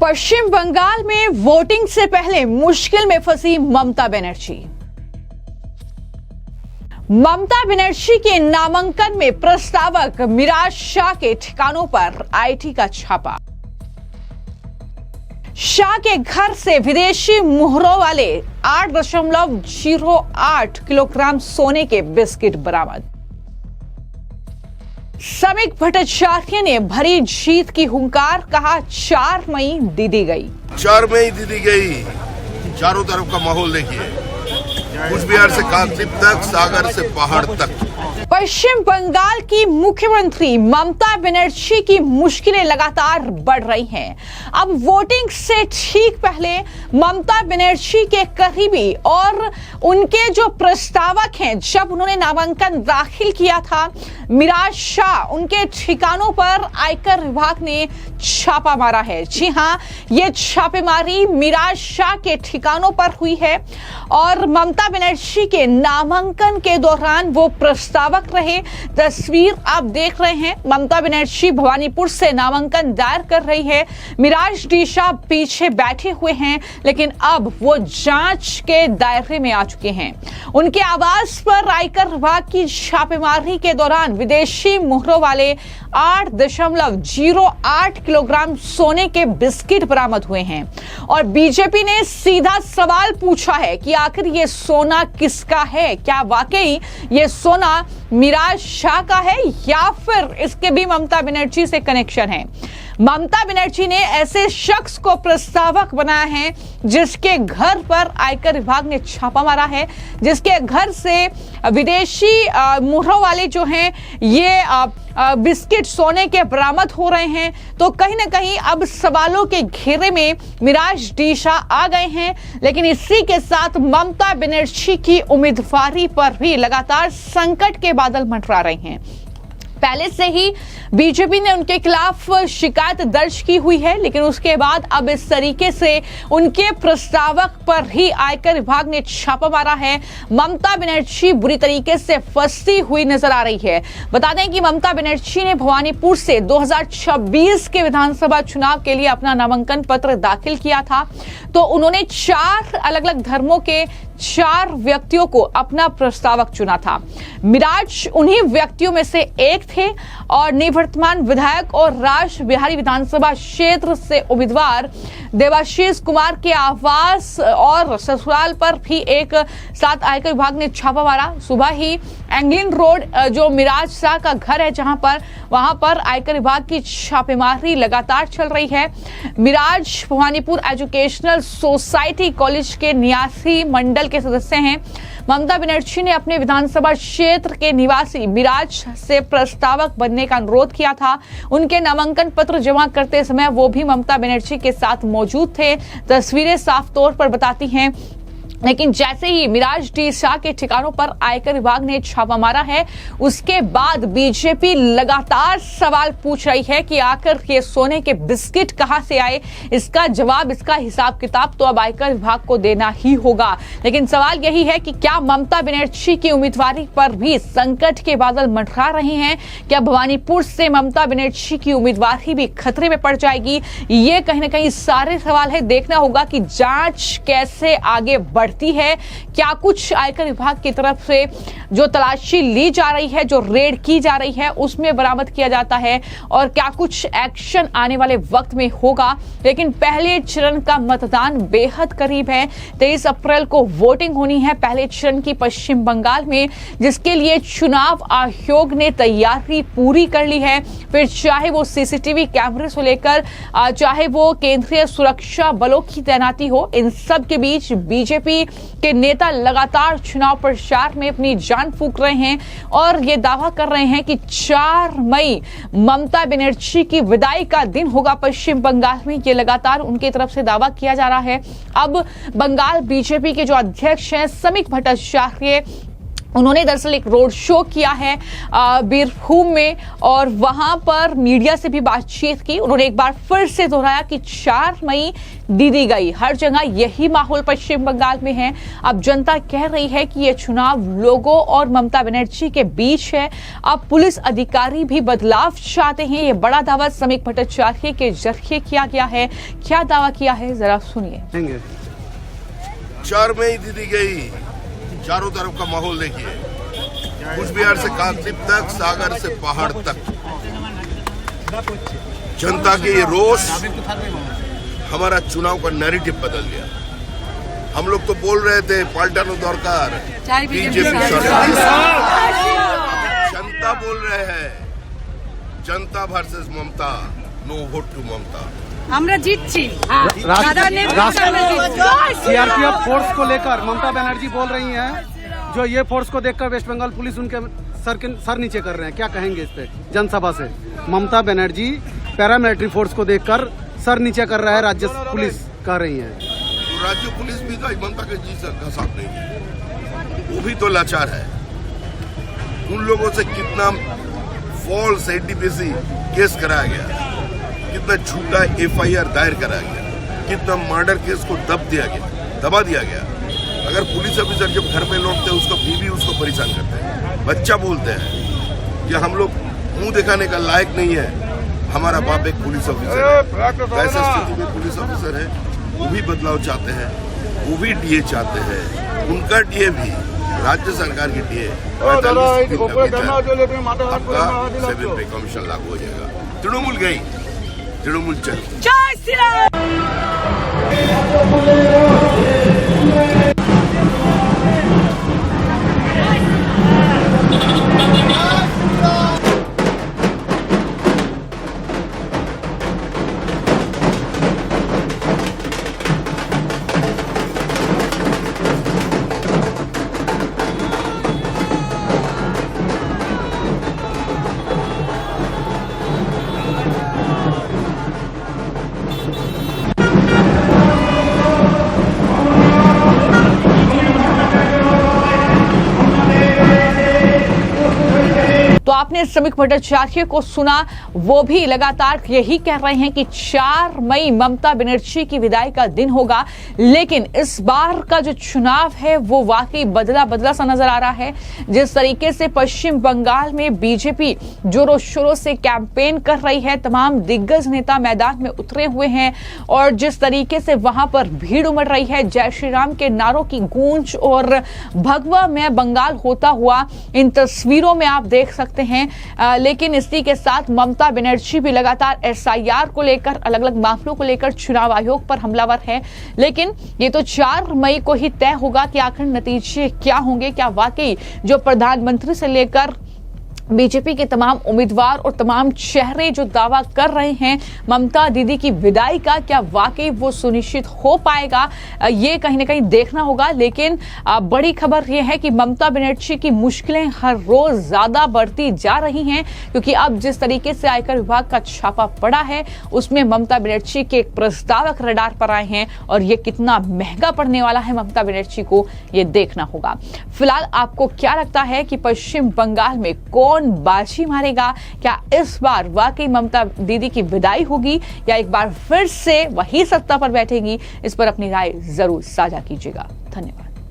पश्चिम बंगाल में वोटिंग से पहले मुश्किल में फंसी ममता बनर्जी। ममता बनर्जी के नामांकन में प्रस्तावक मिराज शाह के ठिकानों पर आईटी का छापा। शाह के घर से विदेशी मुहरों वाले 8.08 किलोग्राम सोने के बिस्किट बरामद। समीक भट्टाचार्य ने भरी जीत की हुंकार, कहा 4 मई दी गई। 4 मई दी गई। चारों तरफ का माहौल देखिए, कूचबिहार से काकद्वीप तक, सागर से पहाड़ तक। पश्चिम बंगाल की मुख्यमंत्री ममता बनर्जी की मुश्किलें लगातार बढ़ रही हैं। अब वोटिंग से ठीक पहले ममता बनर्जी के करीबी और उनके जो प्रस्तावक हैं, जब उन्होंने नामांकन दाखिल किया था, मिराज शाह, उनके ठिकानों पर आयकर विभाग ने छापा मारा है। जी हां, ये छापेमारी मिराज शाह के ठिकानों पर हुई है और ममता बनर्जी के नामांकन के दौरान वो प्रस्तावक रहे। तस्वीर आप देख रहे हैं, ममता बनर्जी भवानीपुर से नामांकन दायर कर रही है। मिराज डी शाह पीछे बैठे हुए हैं, लेकिन अब वो जांच के दायरे में आ चुके हैं। उनके आवास पर आयकर विभाग की छापेमारी के दौरान विदेशी मुहरों वाले 8.08 किलोग्राम सोने के बिस्किट बरामद हुए हैं और बीजेपी ने सीधा सवाल पूछा है कि आखिर ये सोना किसका है? क्या वाकई ये सोना मिराज शाह का है या फिर इसके भी ममता बनर्जी से कनेक्शन है? ममता बनर्जी ने ऐसे शख्स को प्रस्तावक बनाया है जिसके घर पर आयकर विभाग ने छापा मारा है, जिसके घर से विदेशी मुहरों वाले जो हैं ये बिस्किट सोने के बरामद हो रहे हैं। तो कहीं ना कहीं अब सवालों के घेरे में मिराज डी शाह आ गए हैं, लेकिन इसी के साथ ममता बनर्जी की उम्मीदवारी पर भी लगातार संकट के बादल मंडरा रहे हैं। पहले से ही बीजेपी ने उनके खिलाफ शिकायत दर्ज की हुई है, लेकिन उसके बाद अब इस तरीके से उनके प्रस्तावक पर ही आयकर विभाग ने छापा मारा है। ममता बनर्जी बुरी तरीके से फंसी हुई नजर आ रही है। बता दें कि ममता बनर्जी ने भवानीपुर से 2026 के विधानसभा चुनाव के लिए अपना नामांकन पत्र दाखिल किया था। तो उन्होंने 4 अलग अलग धर्मों के 4 व्यक्तियों को अपना प्रस्तावक चुना था। मिराज उन्हीं व्यक्तियों में से एक थे और निवर्तमान विधायक और राज बिहारी विधानसभा क्षेत्र से उम्मीदवार देवाशीष कुमार के आवास और ससुराल पर भी एक साथ आयकर विभाग ने छापा मारा। सुबह ही एंगलिन रोड जो मिराज शाह का घर है वहां पर आयकर विभाग की छापेमारी लगातार चल रही है। Miraj Bhawanipur educational society college के निवासी मंडल के सदस्य हैं। ममता बनर्जी ने अपने विधानसभा क्षेत्र के निवासी मिराज से प्रस्तावक बनने का अनुरोध किया था। उनके नामांकन पत्र जमा करते समय वो भी ममता बनर्जी के साथ मौजूद थे। तस्वीरें साफ तौर पर बताती हैं। लेकिन जैसे ही मिराज डी शाह के ठिकानों पर आयकर विभाग ने छापा मारा है, उसके बाद बीजेपी लगातार सवाल पूछ रही है कि आखिर ये सोने के बिस्किट कहां से आए। इसका जवाब, इसका हिसाब किताब तो अब आयकर विभाग को देना ही होगा। लेकिन सवाल यही है कि क्या ममता बनर्जी की उम्मीदवारी पर भी संकट के बादल मंडरा रहे हैं? क्या भवानीपुर से ममता बनर्जी की उम्मीदवारी भी खतरे में पड़ जाएगी? ये कहीं ना कहीं सारे सवाल है। देखना होगा कि जांच कैसे आगे बढ़ है। क्या कुछ आयकर विभाग की तरफ से जो तलाशी ली जा रही है, जो रेड की जा रही है, उसमें बरामद किया जाता है और क्या कुछ एक्शन आने वाले वक्त में होगा। लेकिन पहले चरण का मतदान बेहद करीब है। 23 अप्रैल को वोटिंग होनी है पहले चरण की पश्चिम बंगाल में, जिसके लिए चुनाव आयोग ने तैयारी पूरी कर ली है। फिर चाहे वो सीसीटीवी कैमरे से लेकर चाहे वो केंद्रीय सुरक्षा बलों की तैनाती हो, इन सब के बीच बीजेपी के नेता लगातार चुनाव प्रचार में अपनी जान फूंक रहे हैं और ये दावा कर रहे हैं कि 4 मई ममता बनर्जी की विदाई का दिन होगा पश्चिम बंगाल में। ये लगातार उनकी तरफ से दावा किया जा रहा है। अब बंगाल बीजेपी के जो अध्यक्ष हैं समीक भट्टाचार्य, उन्होंने दरअसल एक रोड शो किया है बीरभूम में और वहां पर मीडिया से भी बातचीत की। उन्होंने एक बार फिर से दोहराया कि 4 मई दीदी गई। हर जगह यही माहौल पश्चिम बंगाल में है। अब जनता कह रही है कि ये चुनाव लोगों और ममता बनर्जी के बीच है। अब पुलिस अधिकारी भी बदलाव चाहते हैं। ये बड़ा दावा समीक भट्टाचार्य के जरिए किया गया है। क्या दावा किया है जरा सुनिए। 4 मई दीदी गई, चारों तरफ का माहौल देखिए, कुचबिहार से काकद्वीप तक, सागर से पहाड़ तक, जनता के ये रोष हमारा चुनाव का नैरेटिव बदल दिया। हम लोग तो बोल रहे थे पाल्टानो दरकार, बीजेपी सरकार, जनता बोल रहे हैं जनता versus Mamata, no vote to Mamata. আমরা জিতছি सीआरपीएफ फोर्स को लेकर ममता बनर्जी बोल रही हैं, जो ये फोर्स को देखकर वेस्ट बंगाल पुलिस उनके सर नीचे कर रहे हैं, क्या कहेंगे इस पे जनसभा से? ममता बनर्जी पैरामिलिट्री फोर्स को देखकर सर नीचे कर रहा है, राज्य पुलिस कह रही है। तो राज्य पुलिस भी तो ममता के जी का साथ नहीं है, वो भी तो लाचार है। उन लोगों से कितना फॉल्स एनडीपीसी केस कराया गया, कितना झूठा एफआईआर दायर कराया गया, कितना मर्डर केस को दबा दिया गया। अगर पुलिस ऑफिसर जब घर पे लौटते हैं उसका बीवी उसको परेशान करते हैं, बच्चा बोलते हैं कि हम लोग मुंह दिखाने का लायक नहीं है, हमारा बाप एक पुलिस ऑफिसर है। ऐसी स्थिति में पुलिस ऑफिसर है, वो भी बदलाव चाहते हैं, वो भी डीए चाहते हैं। उनका डीए भी राज्य सरकार की डीए आपका 7 पे कमीशन लागू हो जाएगा। तृणमूल गई, तृणमूल चल। জয় শ্রীরাম। तो आपने समीक भट्टाचार्य को सुना, वो भी लगातार यही कह रहे हैं कि 4 मई ममता बनर्जी की विदाई का दिन होगा। लेकिन इस बार का जो चुनाव है वो वाकई बदला सा नजर आ रहा है। जिस तरीके से पश्चिम बंगाल में बीजेपी जोरों शोरों से कैंपेन कर रही है, तमाम दिग्गज नेता मैदान में उतरे हुए हैं और जिस तरीके से वहां पर भीड़ उमड़ रही है, जय श्री राम के नारों की गूंज और भगवा में बंगाल होता हुआ इन तस्वीरों में आप देख सकते हैं। लेकिन इसी के साथ ममता बनर्जी भी लगातार एसआईआर को लेकर, अलग अलग मामलों को लेकर चुनाव आयोग पर हमलावर है। लेकिन ये तो 4 मई को ही तय होगा कि आखिर नतीजे क्या होंगे। क्या वाकई जो प्रधानमंत्री से लेकर बीजेपी के तमाम उम्मीदवार और तमाम चेहरे जो दावा कर रहे हैं ममता दीदी की विदाई का, क्या वाकई वो सुनिश्चित हो पाएगा, ये कहीं ना कहीं देखना होगा। लेकिन बड़ी खबर ये है कि ममता बनर्जी की मुश्किलें हर रोज ज्यादा बढ़ती जा रही हैं, क्योंकि अब जिस तरीके से आयकर विभाग का छापा पड़ा है उसमें ममता बनर्जी के एक प्रस्तावक रडार पर आए हैं और ये कितना महंगा पड़ने वाला है ममता बनर्जी को, ये देखना होगा। फिलहाल आपको क्या लगता है कि पश्चिम बंगाल में कौन बाजी मारेगा? क्या इस बार वाकई ममता दीदी की विदाई होगी या एक बार फिर से वही सत्ता पर बैठेगी? इस पर अपनी राय जरूर साझा कीजिएगा। धन्यवाद।